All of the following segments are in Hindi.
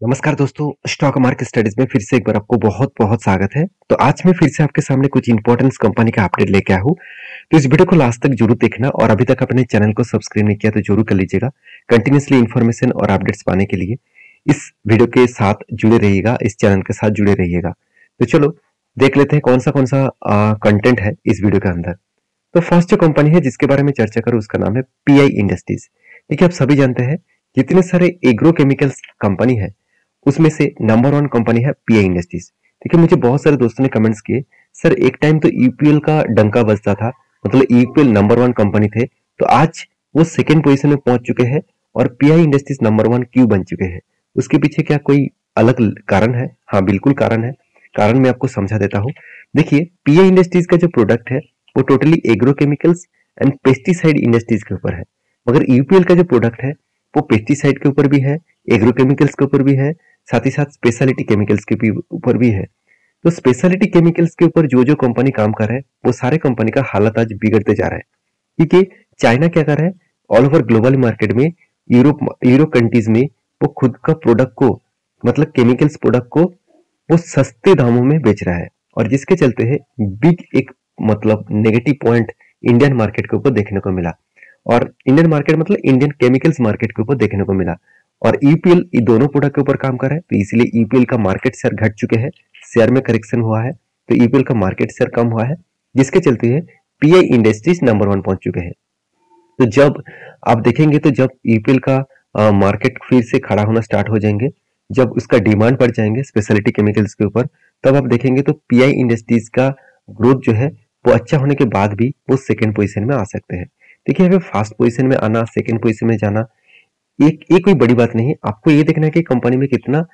नमस्कार दोस्तों, स्टॉक मार्केट स्टडीज में फिर से एक बार आपको बहुत-बहुत स्वागत है। तो आज मैं फिर से आपके सामने कुछ इंपॉर्टेंट कंपनी का अपडेट लेके आया हूँ। तो इस वीडियो को लास्ट तक जरूर देखना और अभी तक अपने चैनल को सब्सक्राइब नहीं किया तो जरूर कर लीजिएगा। कंटिन्यूअसली इन्फॉर्मेशन और अपडेट्स पाने के लिए इस वीडियो के साथ जुड़े रहिएगा, इस चैनल के साथ जुड़े रहिएगा। तो चलो देख लेते हैं कौन सा कंटेंट है इस वीडियो के अंदर। तो फर्स्ट जो कंपनी है जिसके बारे में चर्चा करूँ उसका नाम है पीआई इंडस्ट्रीज। देखिए, आप सभी जानते हैं जितने सारे एग्रो केमिकल्स कंपनी है उसमें से नंबर 1 कंपनी है पीआई इंडस्ट्रीज। देखिए, मुझे बहुत सारे दोस्तों ने कमेंट्स किए, सर एक टाइम तो यूपीएल का डंका बजता था, मतलब यूपीएल नंबर 1 कंपनी थे, तो आज वो सेकेंड पोजीशन में पहुंच चुके हैं और पीआई इंडस्ट्रीज नंबर 1 क्यों बन चुके हैं? उसके पीछे क्या कोई अलग कारण है? हाँ, बिल्कुल कारण है। कारण मैं आपको समझा देता हूँ। देखिए, पीआई इंडस्ट्रीज का जो प्रोडक्ट है वो totally agro chemicals and pesticide industries के ऊपर है, मगर यूपीएल का जो प्रोडक्ट है वो पेस्टिसाइड के ऊपर भी है, एग्रो केमिकल्स के ऊपर भी है, साथ ही साथ स्पेशलिटी केमिकल्स के भी ऊपर भी है। तो स्पेशलिटी केमिकल्स के ऊपर जो जो कंपनी काम कर रहा है वो सारे कंपनी का हालत आज बिगड़ते जा रहा है, क्योंकि चाइना क्या कर रहा है, ऑल ओवर ग्लोबल मार्केट में यूरोप कंट्रीज में वो खुद का प्रोडक्ट को, मतलब केमिकल्स प्रोडक्ट को वो सस्ते दामों में बेच रहा है, और जिसके चलते है बिग एक मतलब नेगेटिव पॉइंट इंडियन मार्केट के ऊपर देखने को मिला। और इंडियन मार्केट मतलब इंडियन केमिकल्स मार्केट के ऊपर देखने को मिला। और ईपीएल इन दोनों प्रोडक्ट के ऊपर काम कर रहा है, तो इसलिए ईपीएल का मार्केट शेयर घट चुके हैं, शेयर में करेक्शन हुआ है, तो ईपीएल का मार्केट शेयर कम हुआ है, जिसके चलते है पीआई इंडस्ट्रीज नंबर 1 पहुंच चुके हैं। तो जब आप देखेंगे तो जब ईपीएल का मार्केट फिर से खड़ा होना स्टार्ट हो जाएंगे, जब उसका डिमांड बढ़ जाएंगे स्पेशलिटी केमिकल्स के ऊपर, तब आप देखेंगे तो पीआई इंडस्ट्रीज का ग्रोथ जो है वो अच्छा होने के बाद भी वो सेकेंड पोजीशन में आ सकते हैं। देखिए, अगर फर्स्ट पोजीशन में आना, सेकेंड पोजीशन में जाना ये कोई बड़ी बात नहीं है। आपको ये देखना है कि कंपनी में कितना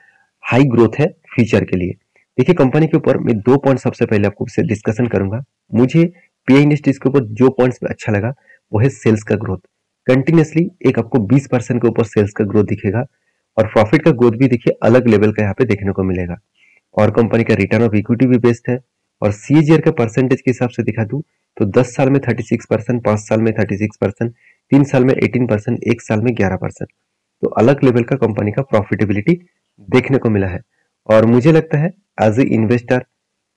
हाई ग्रोथ है फ्यूचर के लिए। देखिए, कंपनी के ऊपर मैं 2 पॉइंट सबसे पहले आपको डिस्कशन करूंगा। मुझे पीआई इंडस्ट्रीज के ऊपर जो पॉइंट्स अच्छा लगा वो है सेल्स का ग्रोथ। कंटिन्यूअसली एक आपको 20% के ऊपर सेल्स का ग्रोथ दिखेगा, और प्रॉफिट का ग्रोथ भी देखिए अलग लेवल का यहाँ पे देखने को मिलेगा। और कंपनी का रिटर्न ऑफ इक्विटी भी बेस्ट है। और सीएजीआर का परसेंटेज के हिसाब से दिखा दूं तो 10 साल में 36%, 5 साल में 36%, 3 साल में 18%, 1 साल में 11%। तो अलग लेवल का कंपनी का प्रॉफिटेबिलिटी देखने को मिला है। और मुझे लगता है एज ए इन्वेस्टर,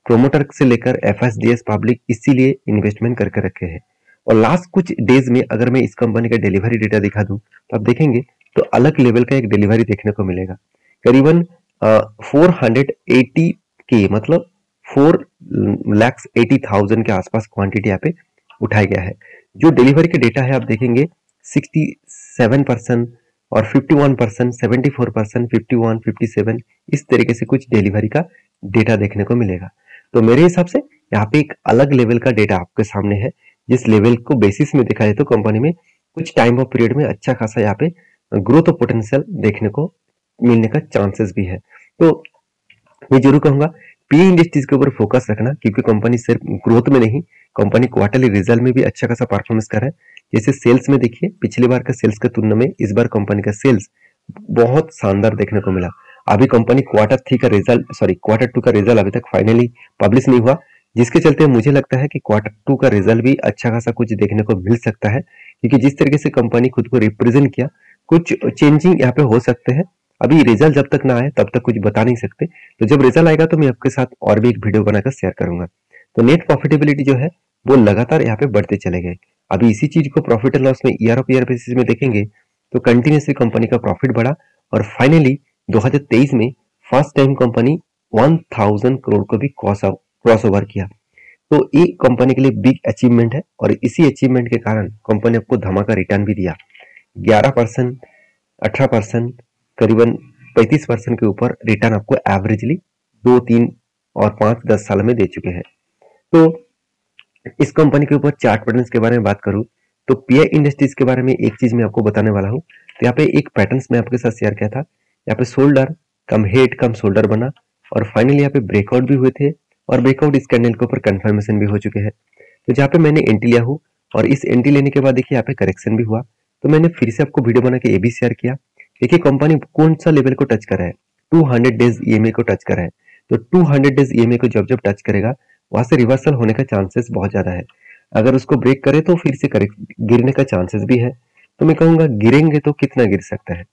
प्रोमोटर से लेकर एफएसडीएस पब्लिक इसीलिए इन्वेस्टमेंट करके रखे हैं। और लास्ट कुछ डेज में अगर मैं इस कंपनी का डिलीवरी डेटा दिखा दूं तो आप देखेंगे तो अलग लेवल का एक डिलीवरी देखने को मिलेगा। करीबन 480 के मतलब 4,80,000 के आसपास क्वांटिटी यहाँ पे उठाया गया है। जो डिलीवरी के डेटा है आप देखेंगे 67% और 51%, 74%, 51, 57 इस तरीके से कुछ डिलीवरी का डेटा देखने को मिलेगा। तो मेरे हिसाब से यहाँ पे एक अलग लेवल का डेटा आपके सामने है, जिस लेवल को बेसिस में देखा जाए तो कंपनी में कुछ टाइम ऑफ पीरियड में अच्छा खासा यहाँ पे ग्रोथ ऑफ पोटेंशियल देखने को मिलने का चांसेस भी है। तो मैं जरूर कहूंगा पीई इंडस्ट्रीज के ऊपर फोकस रखना, क्योंकि कंपनी सिर्फ ग्रोथ में नहीं, कंपनी क्वार्टरली रिजल्ट में भी अच्छा खासा परफॉर्मेंस कर रहा है। जैसे सेल्स में देखिए, पिछली बार का सेल्स के तुलना में इस बार कंपनी का सेल्स बहुत शानदार देखने को मिला। अभी कंपनी क्वार्टर 2 का रिजल्ट अभी तक फाइनली पब्लिश नहीं हुआ, जिसके चलते मुझे लगता है कि क्वार्टर 2 का रिजल्ट भी अच्छा खासा कुछ देखने को मिल सकता है, क्योंकि जिस तरीके से कंपनी खुद को रिप्रेजेंट किया, कुछ चेंजिंग यहाँ पे हो सकते हैं। अभी रिजल्ट जब तक ना आए तब तक कुछ बता नहीं सकते, तो जब रिजल्ट आएगा तो मैं आपके साथ और भी एक वीडियो बनाकर शेयर करूंगा। तो नेट प्रॉफिटेबिलिटी जो है वो लगातार यहाँ पे बढ़ते चले गए। अभी इसी चीज को प्रॉफिट एंड लॉस में ईयर ऑफ ईयर बेसिस में देखेंगे तो कंटिन्यूसली कंपनी का प्रॉफिट बढ़ा, और फाइनली 2023 में फर्स्ट टाइम कंपनी 1000 करोड़ को भी क्रॉस ओवर किया। तो ये कंपनी के लिए बिग अचीवमेंट है, और इसी अचीवमेंट के कारण कंपनी आपको धमाका रिटर्न भी दिया। 11%, 18%, करीबन 35% के ऊपर रिटर्न आपको एवरेजली 2, 3 और 5, 10 साल में दे चुके हैं। तो इस कंपनी के ऊपर चार्ट पैटर्न्स के बारे में बात करूं तो पीआई इंडस्ट्रीज के बारे में एक चीज मैं आपको बताने वाला हूं। तो यहाँ पे एक पैटर्न्स मैं आपके साथ शेयर किया था, यहाँ पे शोल्डर कम हेड कम शोल्डर बना, और फाइनली यहाँ पे ब्रेकआउट भी हुए थे, और ब्रेकआउट इस कैंडल के ऊपर कंफर्मेशन भी हो चुके हैं। तो जहाँ पे मैंने एंट्री लिया हूँ, और इस एंट्री लेने के बाद देखिए यहाँ पे करेक्शन भी हुआ, तो मैंने फिर से आपको वीडियो बना के ये भी शेयर किया। देखिए, कंपनी कौन सा लेवल को टच कर रहा है, 200 डेज ईएमए को टच कर रहा है। तो 200 डेज ईएमए को जब जब टच करेगा वहां से रिवर्सल होने का चांसेस बहुत ज्यादा है। अगर उसको ब्रेक करे तो फिर से गिरने का चांसेस भी है। तो मैं कहूंगा गिरेंगे तो कितना गिर सकता है।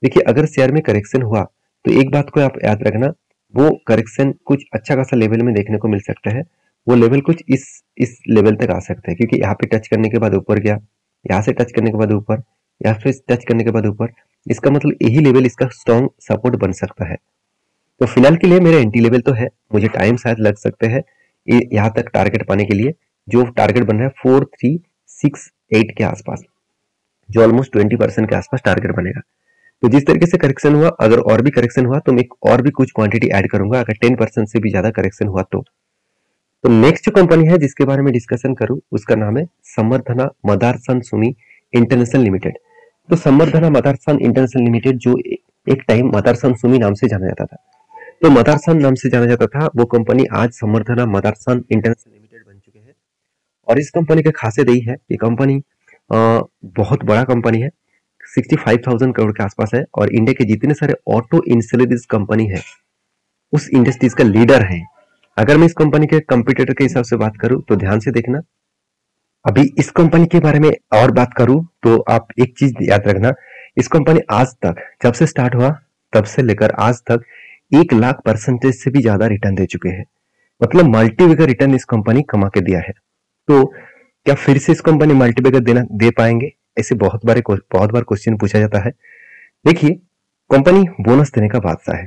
देखिए, अगर शेयर में करेक्शन हुआ तो एक बात को आप याद रखना, वो करेक्शन कुछ अच्छा खासा लेवल में देखने को मिल सकता है। वो लेवल कुछ इस लेवल तक आ सकता है, क्योंकि यहाँ पे टच करने के बाद ऊपर गया, यहाँ से टच करने के बाद ऊपर, यहाँ से टच करने के बाद ऊपर, इसका मतलब यही लेवल इसका स्ट्रॉन्ग सपोर्ट बन सकता है। तो फिलहाल के लिए मेरे एंटी लेवल तो है, मुझे टाइम शायद लग सकते हैं यहाँ तक टारगेट पाने के लिए। जो टारगेट बन रहा है 4368 के आसपास, जो ऑलमोस्ट 20% के आसपास टारगेट बनेगा। तो जिस तरीके से करेक्शन हुआ, अगर और भी करेक्शन हुआ तो मैं और भी कुछ क्वांटिटी ऐड करूंगा, अगर 10% से भी ज्यादा करेक्शन हुआ तो नेक्स्ट जो कंपनी है जिसके बारे में डिस्कशन करूं उसका नाम है समर्धना मदारसन सुमी इंटरनेशनल लिमिटेड। तो समर्धना मदारसन इंटरनेशनल लिमिटेड, जो एक टाइम मदारसन सुमी नाम से जाना जाता था, तो मदारसन नाम से जाना जाता था, वो कंपनी आज समर्धना मदारसन इंटरनेशनल लिमिटेड बन चुके हैं। और इस कंपनी की खासियत यही है कि कंपनी बहुत बड़ा कंपनी है, 65,000 करोड़ के आसपास है, और इंडिया के जितने सारे ऑटो इंडस्ट्रीज कंपनी है उस इंडस्ट्रीज का लीडर है। अगर मैं इस कंपनी के कंपटीटर के हिसाब से बात करूं तो ध्यान से देखना। अभी इस कंपनी के बारे में और बात करूं तो आप एक चीज याद रखना, इस कंपनी आज तक जब से स्टार्ट हुआ तब से लेकर आज तक 1,00,000% से भी ज्यादा रिटर्न दे चुके हैं। मतलब मल्टीबैगर रिटर्न इस कंपनी कमा के दिया है। तो क्या फिर से इस कंपनी मल्टीबैगर देना दे पाएंगे? ऐसे बहुत बार क्वेश्चन पूछा जाता है। देखिए, कंपनी बोनस देने का बादशाह है,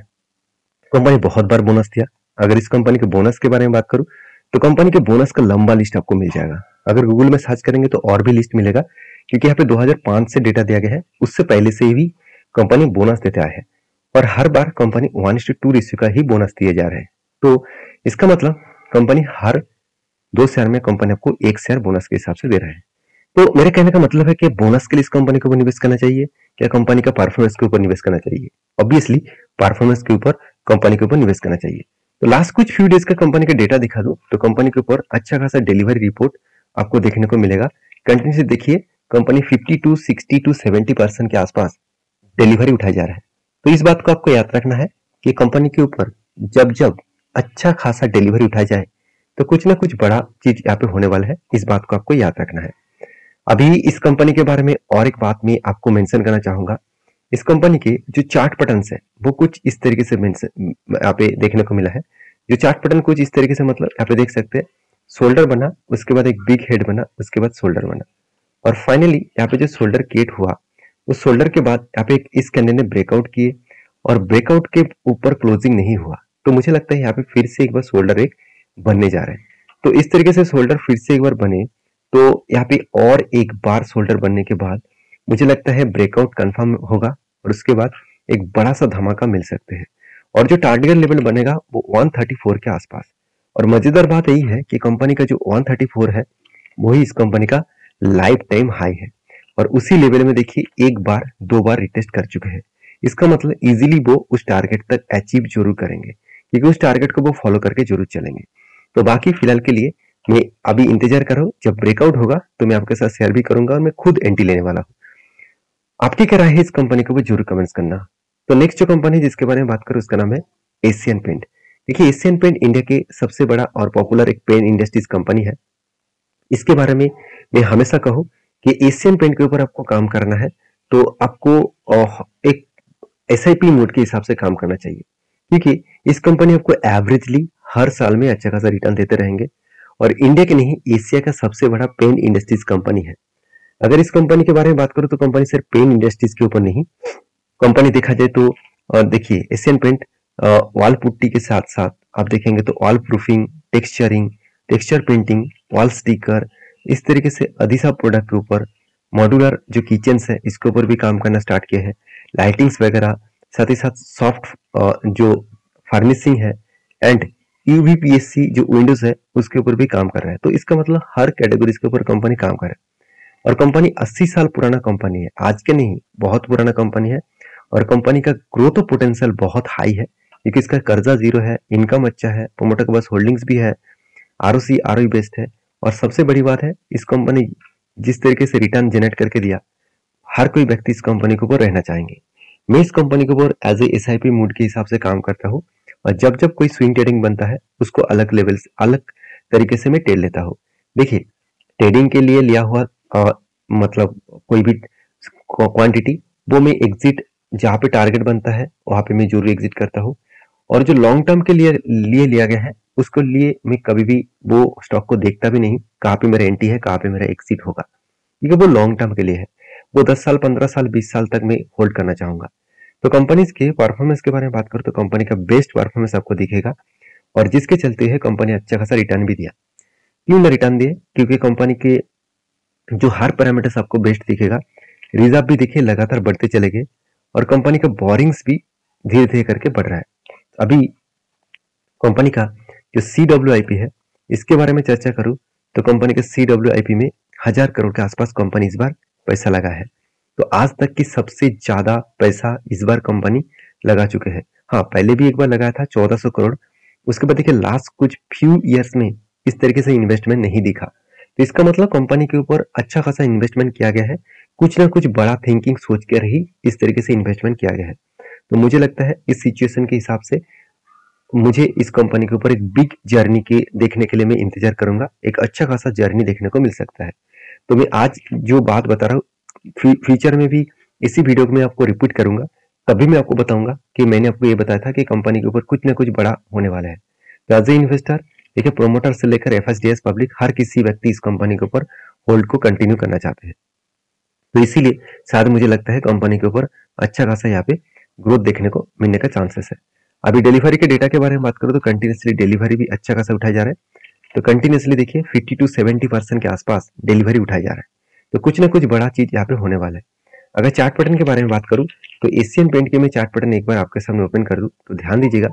कंपनी बहुत बार बोनस दिया। अगर इस कंपनी के बोनस के बारे में बात करूं तो कंपनी के बोनस का लंबा लिस्ट आपको मिल जाएगा। अगर गूगल में सर्च करेंगे तो और भी लिस्ट मिलेगा, क्योंकि यहाँ पे 2005 से डेटा दिया गया है, उससे पहले से ही कंपनी बोनस देते आए हैं, और हर बार कंपनी 1:2 रेशियो का ही बोनस दिए जा रहे हैं। तो इसका मतलब कंपनी हर 2 शेयर में कंपनी आपको 1 शेयर बोनस के हिसाब से दे रहा है। तो मेरे कहने का मतलब है कि बोनस के लिए इस कंपनी को निवेश करना चाहिए, क्या कंपनी का परफॉर्मेंस के ऊपर निवेश करना चाहिए? ऑब्वियसली परफॉर्मेंस के ऊपर कंपनी के ऊपर निवेश करना चाहिए। तो लास्ट कुछ फ्यू डेज का कंपनी का डेटा दिखा दूं तो कंपनी के ऊपर अच्छा खासा डिलीवरी रिपोर्ट आपको देखने को मिलेगा। कंटिन्यू से देखिए, कंपनी 50 टू 60 टू 70% के आसपास डिलीवरी उठाया जा रहा है। तो इस बात को आपको याद रखना है कि कंपनी के ऊपर जब जब अच्छा खासा डिलीवरी उठाया जाए तो कुछ ना कुछ बड़ा चीज यहाँ पे होने वाला है, इस बात को आपको याद रखना है। अभी इस कंपनी के बारे में और एक बात मैं आपको मेंशन करना चाहूंगा। इस कंपनी के जो चार्ट पैटर्न है वो कुछ इस तरीके से यहाँ पे देखने को मिला है। जो चार्ट पैटर्न कुछ इस तरीके से, मतलब यहाँ पे देख सकते हैं, शोल्डर बना, उसके बाद एक बिग हेड बना, उसके बाद शोल्डर बना, और फाइनली यहाँ पे जो शोल्डर क्रिएट हुआ, उस शोल्डर के बाद यहाँ पे इस कैंडल ने ब्रेकआउट किए, और ब्रेकआउट के ऊपर क्लोजिंग नहीं हुआ। तो मुझे लगता है यहाँ पे फिर से एक बार शोल्डर एक बनने जा रहा है। तो इस तरीके से शोल्डर फिर से एक बार बने तो यहाँ पे और एक बार शोल्डर बनने के बाद मुझे लगता है ब्रेकआउट कंफर्म होगा, और उसके बाद एक बड़ा सा धमाका मिल सकते हैं, और जो टारगेट लेवल बनेगा वो 134 के आसपास। और मजेदार बात यही है कि कंपनी का जो 134 है वही इस कंपनी का लाइफ टाइम हाई है, और उसी लेवल में देखिए एक बार 2 बार रिटेस्ट कर चुके हैं। इसका मतलब इजीली वो उस टारगेट तक अचीव जरूर करेंगे, क्योंकि उस टारगेट को वो फॉलो करके जरूर चलेंगे। तो बाकी फिलहाल के लिए मैं अभी इंतजार कर रहा हूँ, जब ब्रेकआउट होगा तो मैं आपके साथ शेयर भी करूंगा, और मैं खुद एंट्री लेने वाला हूँ। आपकी क्या राय है इस कंपनी को, वो जरूर कमेंट्स करना। तो नेक्स्ट जो कंपनी जिसके बारे में बात करूं उसका नाम है एशियन पेंट। देखिए, एशियन पेंट इंडिया के सबसे बड़ा और पॉपुलर एक पेन इंडस्ट्रीज कंपनी है। इसके बारे में मैं हमेशा कहूँ कि एशियन पेंट के ऊपर आपको काम करना है तो आपको एक SIP मोड के हिसाब से काम करना चाहिए, क्योंकि इस कंपनी आपको एवरेजली हर साल में अच्छा खासा रिटर्न देते रहेंगे, और इंडिया के नहीं एशिया का सबसे बड़ा पेन इंडस्ट्रीज कंपनी है। अगर इस कंपनी के बारे में बात करूं तो कंपनी सिर्फ पेन इंडस्ट्रीज के ऊपर नहीं, कंपनी देखा जाए तो देखिए एशियन पेंट वॉल पुट्टी के साथ साथ आप देखेंगे तो wall proofing, texturing, texture painting, wall sticker, इस तरीके से अधिसा प्रोडक्ट के ऊपर मॉड्यूलर जो किचन्स है इसके ऊपर भी काम करना स्टार्ट किया है, लाइटिंग्स वगैरह, साथ ही साथ सॉफ्ट जो फर्निशिंग है, एंड UVPSC जो विंडोज है उसके ऊपर भी काम कर रहा है। तो इसका मतलब हर कैटेगरीज के ऊपर कंपनी काम कर रहा है, और कंपनी 80 साल पुराना कंपनी है, आज के नहीं, बहुत पुराना कंपनी है, और कंपनी का ग्रोथ पोटेंशियल बहुत हाई है, क्योंकि इसका कर्जा जीरो है, इनकम अच्छा है, प्रोमोटर के पास होल्डिंग्स भी है, ROC ROE बेस्ड है, और सबसे बड़ी बात है इस कंपनी जिस तरीके से रिटर्न जनरेट करके दिया, हर कोई व्यक्ति इस कंपनी के ऊपर रहना चाहेंगे। मैं इस कंपनी के ऊपर एज ए SIP मूड के हिसाब से काम करता हूँ, और जब जब कोई स्विंग ट्रेडिंग बनता है उसको अलग लेवल से अलग तरीके से मैं ट्रेड लेता हूँ। देखिए, ट्रेडिंग के लिए लिया हुआ मतलब कोई भी क्वांटिटी वो मैं एग्जिट जहाँ पे टारगेट बनता है वहां पे मैं जरूर एग्जिट करता हूँ, और जो लॉन्ग टर्म के लिए लिया गया है उसको लिए मैं कभी भी वो स्टॉक को देखता भी नहीं कहाँ पे मेरा एंट्री है, कहाँ पे मेरा एग्जिट होगा, क्योंकि वो लॉन्ग टर्म के लिए है। वो 10 साल, 15 साल, 20 साल तक मैं होल्ड करना चाहूंगा। तो कंपनीज के परफॉर्मेंस के बारे में बात करूँ तो कंपनी का बेस्ट परफॉर्मेंस आपको दिखेगा, और जिसके चलते है कंपनी अच्छा खासा रिटर्न भी दिया। क्यों ना रिटर्न दिए? क्योंकि कंपनी के जो हर पैरामीटर्स आपको बेस्ट दिखेगा, रिजर्व भी देखिए लगातार बढ़ते चले गए, और कंपनी का बोरिंग्स भी धीरे धीरे करके बढ़ रहा है। अभी कंपनी का जो CWIP है इसके बारे में चर्चा करूं तो कंपनी के CWIP में 1000 करोड़ के आसपास कंपनी इस बार पैसा लगा है। तो आज तक की सबसे ज्यादा पैसा इस बार कंपनी लगा चुके हैं। हाँ, पहले भी एक बार लगाया था 1400 करोड़। उसके बाद देखिए लास्ट कुछ फ्यू ईयर्स में इस तरीके से इन्वेस्टमेंट नहीं दिखा। तो इसका मतलब कंपनी के ऊपर अच्छा खासा इन्वेस्टमेंट किया गया है, कुछ ना कुछ बड़ा थिंकिंग सोच कर ही इस तरीके से इन्वेस्टमेंट किया गया है। तो मुझे लगता है इस सिचुएशन के हिसाब से मुझे इस कंपनी के ऊपर एक बिग जर्नी के देखने के लिए मैं इंतजार करूंगा। एक अच्छा खासा जर्नी देखने को मिल सकता है। तो मैं आज जो बात बता रहा हूँ फ्यूचर में भी इसी वीडियो में आपको रिपीट करूंगा। तभी मैं आपको बताऊंगा कि मैंने आपको ये बताया था कि कंपनी के ऊपर कुछ ना कुछ बड़ा होने वाला है। तो एज ए इन्वेस्टर देखिए, प्रोमोटर से लेकर FSDS पब्लिक हर किसी व्यक्ति इस कंपनी के ऊपर होल्ड को कंटिन्यू करना चाहते हैं। तो इसीलिए शायद मुझे लगता है कंपनी के ऊपर अच्छा खासा यहाँ पे ग्रोथ देखने को मिलने का चांसेस है। अभी डिलीवरी के डेटा के बारे में बात करूँ तो कंटिन्यूसली डिलीवरी भी अच्छा खासा उठाया जा रहा है। तो कंटिन्यूसली देखिए 50 to 70% के आसपास डिलीवरी उठाया जा रहा है। तो कुछ ना कुछ बड़ा चीज यहाँ पे होने वाला है। अगर चार्ट पैटर्न के बारे में बात करूँ तो एशियन पेंट के मैं चार्ट पैटर्न एक बार आपके सामने ओपन कर दूं तो ध्यान दीजिएगा,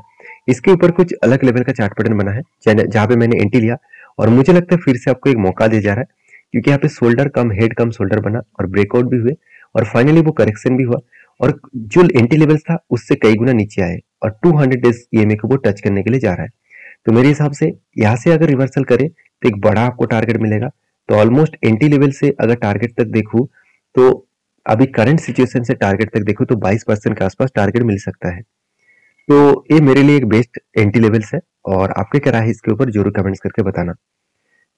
इसके ऊपर कुछ अलग लेवल का चार्ट पैटर्न बना है जहाँ पे मैंने एंट्री लिया, और मुझे लगता है फिर से आपको एक मौका दिया जा रहा है, क्योंकि यहाँ पे शोल्डर कम हेड कम शोल्डर बना और ब्रेकआउट भी हुए, और फाइनली वो करेक्शन भी हुआ, और जो एंट्री लेवल था उससे कई गुना नीचे आए, और 200 डेज EMA को वो टच करने के लिए जा रहा है। तो मेरे हिसाब से यहाँ से अगर रिवर्सल करे तो एक बड़ा आपको टारगेट मिलेगा। तो ऑलमोस्ट एंट्री लेवल से अगर टारगेट तक देखूं तो अभी करंट सिचुएशन से टारगेट तक देखूं तो 22% के आसपास टारगेट मिल सकता है। तो ये मेरे लिए एक बेस्ट एंट्री लेवल्स है, और आपके क्या राय है इसके ऊपर जरूर कमेंट्स करके बताना।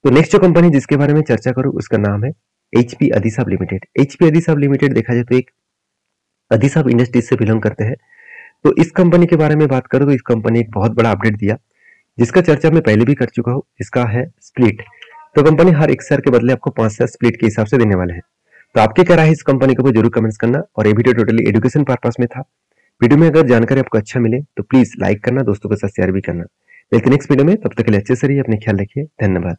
तो नेक्स्ट जो कंपनी जिसके बारे में चर्चा करूं उसका नाम है HP अधिसाब लिमिटेड। HP अधिसाब लिमिटेड देखा जाए तो एक अधिसाब इंडस्ट्रीज से बिलोंग करते हैं। तो इस कंपनी के बारे में बात करूं तो इस कंपनी ने एक बहुत बड़ा अपडेट दिया, जिसका चर्चा मैं पहले भी कर चुका हूं। इसका है स्प्लिट। तो कंपनी हर एक शेयर के बदले आपको 5 शेयर स्प्लिट के हिसाब से देने वाले हैं। तो आपके क्या राय है इस कंपनी के ऊपर जरूर कमेंट्स करना। और ये वीडियो टोटली एजुकेशन पर्पस में था। वीडियो में अगर जानकारी आपको अच्छा मिले तो प्लीज लाइक करना, दोस्तों के साथ शेयर भी करना। मिलते नेक्स्ट वीडियो में, तब तक के लिए अच्छे से रहिए, अपने ख्याल रखिए, धन्यवाद।